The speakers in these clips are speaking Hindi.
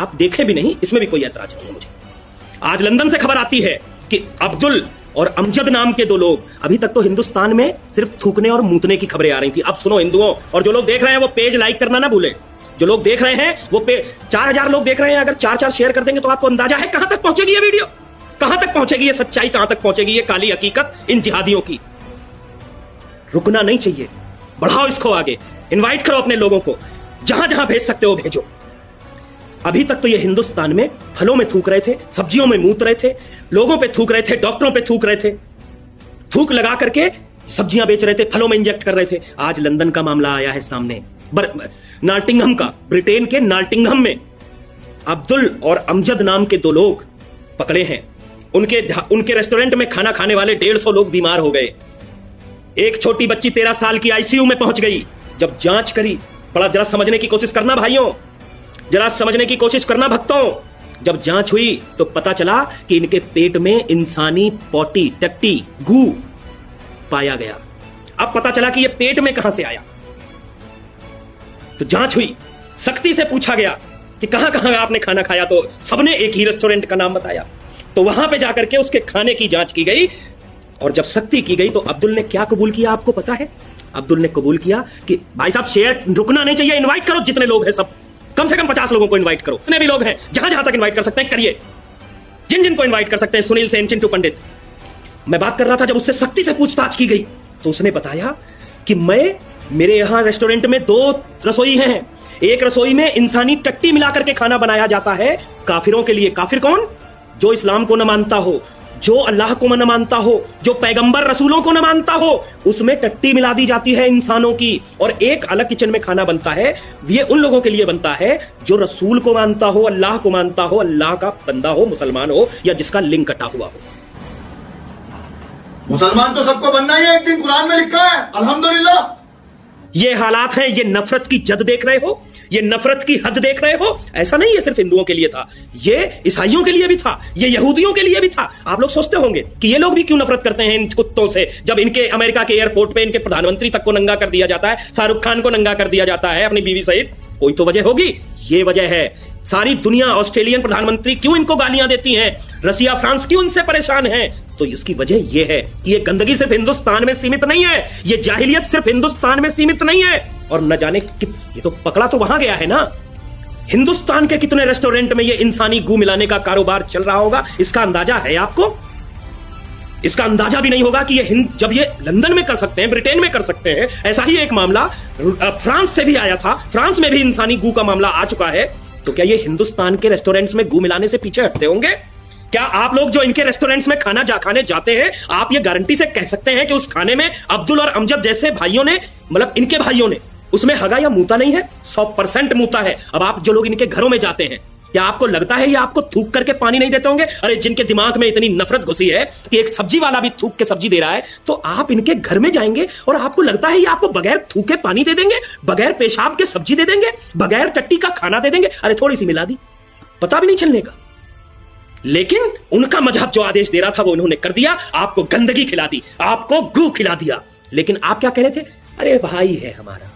आप देखे भी नहीं, इसमें भी कोई ऐतराज नहीं है मुझे। आज लंदन से खबर आती है कि अब्दुल और अमजद नाम के दो लोग, अभी तक तो हिंदुस्तान में सिर्फ थूकने और मूतने की खबरें आ रही थी। अब सुनो हिंदुओं, और जो लोग देख रहे हैं वो पेज लाइक करना ना भूलें। जो लोग देख रहे हैं वो 4000 लोग देख रहे हैं, अगर 4 शेयर कर देंगे तो आपको अंदाजा है कहां तक पहुंचेगी ये वीडियो, कहां तक पहुंचेगी ये सच्चाई, कहां तक पहुंचेगी ये काली हकीकत इन जिहादियों की। रुकना नहीं चाहिए, बढ़ाओ इसको आगे, इनवाइट करो अपने लोगों को, जहां जहां भेज सकते हो भेजो। अभी तक तो ये हिंदुस्तान में फलों में थूक रहे थे, सब्जियों में मूत रहे थे, लोगों पे थूक रहे थे, डॉक्टरों पे थूक रहे थे, थूक लगा करके सब्जियां बेच रहे थे, फलों में इंजेक्ट कर रहे थे। आज लंदन का मामला आया है सामने, नाल्टिंघम का, ब्रिटेन के नाल्टिंघम में अब्दुल और अमजद नाम के दो लोग पकड़े हैं। उनके रेस्टोरेंट में खाना खाने वाले 150 लोग बीमार हो गए। एक छोटी बच्ची 13 साल की आईसीयू में पहुंच गई। जब जांच करी, बड़ा जरा समझने की कोशिश करना भाइयों, जरा समझने की कोशिश करना भक्तों, जब जांच हुई तो पता चला कि इनके पेट में इंसानी पोटी, टट्टी, गू पाया गया। अब पता चला कि यह पेट में कहां से आया। तो जांच हुई, सख्ती से पूछा गया कि कहां कहां आपने खाना खाया, तो सबने एक ही रेस्टोरेंट का नाम बताया। तो वहां पे जाकर के उसके खाने की जांच की गई, और जब सख्ती की गई तो अब्दुल ने क्या कबूल किया आपको पता है? अब्दुल ने कबूल किया कि भाई साहब शेयर रुकना नहीं चाहिए, इनवाइट करो जितने लोग हैं सब, कम से कम 50 लोगों को इनवाइट करो, जितने भी लोग हैं जहां जहां तक इनवाइट कर सकते हैं करिए, जिन जिन को इनवाइट कर सकते हैं। सुनील सेन, चिंटू पंडित, मैं बात कर रहा था, जब उससे सख्ती से पूछताछ की गई तो उसने बताया कि मेरे यहां रेस्टोरेंट में 2 रसोई हैं, एक रसोई में इंसानी टट्टी मिलाकर के खाना बनाया जाता है काफिरों के लिए। काफिर कौन? जो इस्लाम को न मानता हो, जो अल्लाह को न मानता हो, जो पैगंबर रसूलों को न मानता हो, उसमें टट्टी मिला दी जाती है इंसानों की। और एक अलग किचन में खाना बनता है, ये उन लोगों के लिए बनता है जो रसूल को मानता हो, अल्लाह को मानता हो, अल्लाह का बंदा हो, मुसलमान हो, या जिसका लिंग कटा हुआ हो। मुसलमान तो सबको बनना ही है, एक दिन कुरान में लिखा है, अल्हम्दुलिल्लाह। ये हालात हैं, ये नफरत की जद देख रहे हो, ये नफरत की हद देख रहे हो। ऐसा नहीं है सिर्फ हिंदुओं के लिए था, ये ईसाइयों के लिए भी था, ये यहूदियों के लिए भी था। आप लोग सोचते होंगे कि ये लोग भी क्यों नफरत करते हैं इन कुत्तों से, जब इनके अमेरिका के एयरपोर्ट पे इनके प्रधानमंत्री तक को नंगा कर दिया जाता है, शाहरुख खान को नंगा कर दिया जाता है अपनी बीवी सहित। कोई तो वजह होगी, ये वजह है। सारी दुनिया, ऑस्ट्रेलियन प्रधानमंत्री क्यों इनको गालियां देती हैं, रसिया, फ्रांस क्यों इनसे परेशान है, तो इसकी वजह यह है कि ये गंदगी सिर्फ हिंदुस्तान में सीमित नहीं है, ये जाहिलियत सिर्फ हिंदुस्तान में सीमित नहीं है। और न जाने ये तो पकड़ा तो वहां गया है ना, हिंदुस्तान के कितने रेस्टोरेंट में ये इंसानी गू मिलाने का कारोबार चल रहा होगा, इसका अंदाजा है आपको? इसका अंदाजा भी नहीं होगा कि जब ये लंदन में कर सकते हैं, ब्रिटेन में कर सकते हैं। ऐसा ही एक मामला फ्रांस से भी आया था, फ्रांस में भी इंसानी गू का मामला आ चुका है। तो क्या ये हिंदुस्तान के रेस्टोरेंट्स में गू मिलाने से पीछे हटते होंगे? क्या आप लोग जो इनके रेस्टोरेंट्स में खाना खाने जाते हैं, आप ये गारंटी से कह सकते हैं कि उस खाने में अब्दुल और अमजद जैसे भाइयों ने, मतलब इनके भाइयों ने, उसमें हगा या मूता नहीं है? 100% मूता है। अब आप जो लोग इनके घरों में जाते हैं, क्या आपको लगता है ये आपको थूक करके पानी नहीं देते होंगे? अरे जिनके दिमाग में इतनी नफरत घुसी है कि एक सब्जी वाला भी थूक के सब्जी दे रहा है, तो आप इनके घर में जाएंगे और आपको लगता है ये आपको बगैर थूके पानी दे देंगे, बगैर पेशाब के सब्जी दे देंगे, बगैर चट्टी का खाना दे देंगे? अरे थोड़ी सी मिला दी, पता भी नहीं चलने का। लेकिन उनका मजहब जो आदेश दे रहा था वो उन्होंने कर दिया, आपको गंदगी खिला दी, आपको गू खिला दिया। लेकिन आप क्या कह रहे थे? अरे भाई है हमारा।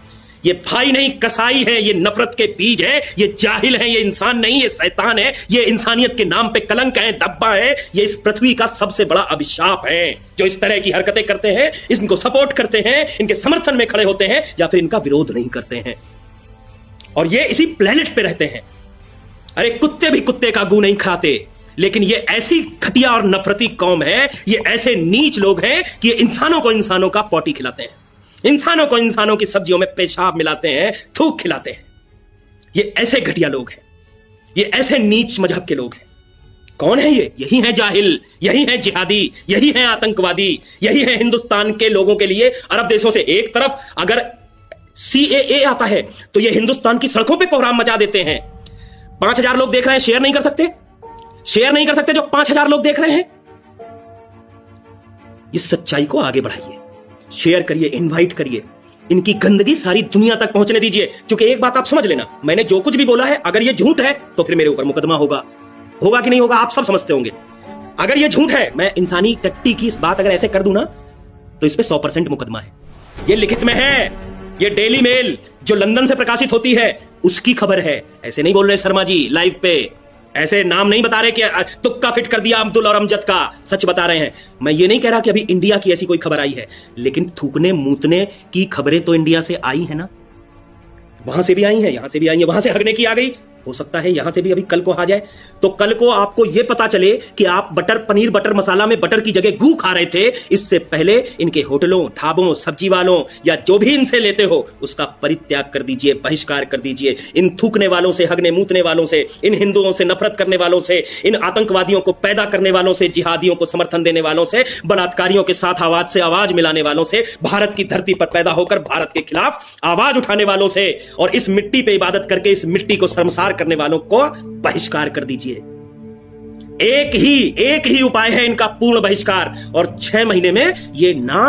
ये भाई नहीं, कसाई है, ये नफरत के बीज है, ये जाहिल है, ये इंसान नहीं, ये शैतान है, ये इंसानियत के नाम पे कलंक है, धब्बा है, ये इस पृथ्वी का सबसे बड़ा अभिशाप है। जो इस तरह की हरकतें करते हैं, इनको सपोर्ट करते हैं, इनके समर्थन में खड़े होते हैं, या फिर इनका विरोध नहीं करते हैं, और ये इसी प्लेनेट पे रहते हैं। अरे कुत्ते भी कुत्ते का गू नहीं खाते, लेकिन ये ऐसी घटिया और नफरती कौम है, ये ऐसे नीच लोग हैं कि ये इंसानों को इंसानों का पोटी खिलाते हैं, इंसानों को इंसानों की सब्जियों में पेशाब मिलाते हैं, थूक खिलाते हैं। ये ऐसे घटिया लोग हैं, ये ऐसे नीच मजहब के लोग हैं। कौन है ये? यही है जाहिल, यही है जिहादी, यही है आतंकवादी, यही है हिंदुस्तान के लोगों के लिए अरब देशों से। एक तरफ अगर CAA आता है तो ये हिंदुस्तान की सड़कों पे कोहराम मचा देते हैं। 5000 लोग देख रहे हैं, शेयर नहीं कर सकते, शेयर नहीं कर सकते जो 5000 लोग देख रहे हैं। इस सच्चाई को आगे बढ़ाइए, शेयर करिए, इनवाइट करिए, इनकी गंदगी सारी दुनिया तक पहुंचने दीजिए। क्योंकि एक बात आप समझ लेना, मैंने जो कुछ भी बोला है, अगर ये झूठ है तो फिर मेरे ऊपर मुकदमा होगा कि नहीं होगा, आप सब समझते होंगे। अगर ये झूठ है, मैं इंसानी टट्टी की इस बात अगर ऐसे कर दूं ना, तो इस पे 100% मुकदमा है। ये लिखित में है, ये डेली मेल जो लंदन से प्रकाशित होती है उसकी खबर है। ऐसे नहीं बोल रहे शर्मा जी लाइव पे, ऐसे नाम नहीं बता रहे कि तुक्का फिट कर दिया अब्दुल और अमजद का, सच बता रहे हैं। मैं ये नहीं कह रहा कि अभी इंडिया की ऐसी कोई खबर आई है, लेकिन थूकने मूतने की खबरें तो इंडिया से आई है ना, वहां से भी आई है, यहां से भी आई है, वहां से हगने की आ गई, हो सकता है यहां से भी अभी कल को आ जाए। तो कल को आपको यह पता चले कि आप बटर पनीर बटर मसाला में बटर की जगह गू खा रहे थे, इससे पहले इनके होटलों ढाबों सब्जी वालों या जो भी इनसे लेते हो उसका परित्याग कर दीजिए, बहिष्कार कर दीजिए। इन थूकने वालों से, हगने मूतने वालों से, इन हिंदुओं से नफरत करने वालों से, इन आतंकवादियों को पैदा करने वालों से, जिहादियों को समर्थन देने वालों से, बलात्कारियों के साथ आवाज से आवाज मिलाने वालों से, भारत की धरती पर पैदा होकर भारत के खिलाफ आवाज उठाने वालों से और इस मिट्टी पे इबादत करके इस मिट्टी को शर्मसार करने वालों को बहिष्कार कर दीजिए। एक ही उपाय है इनका, पूर्ण बहिष्कार, और 6 महीने में ये ना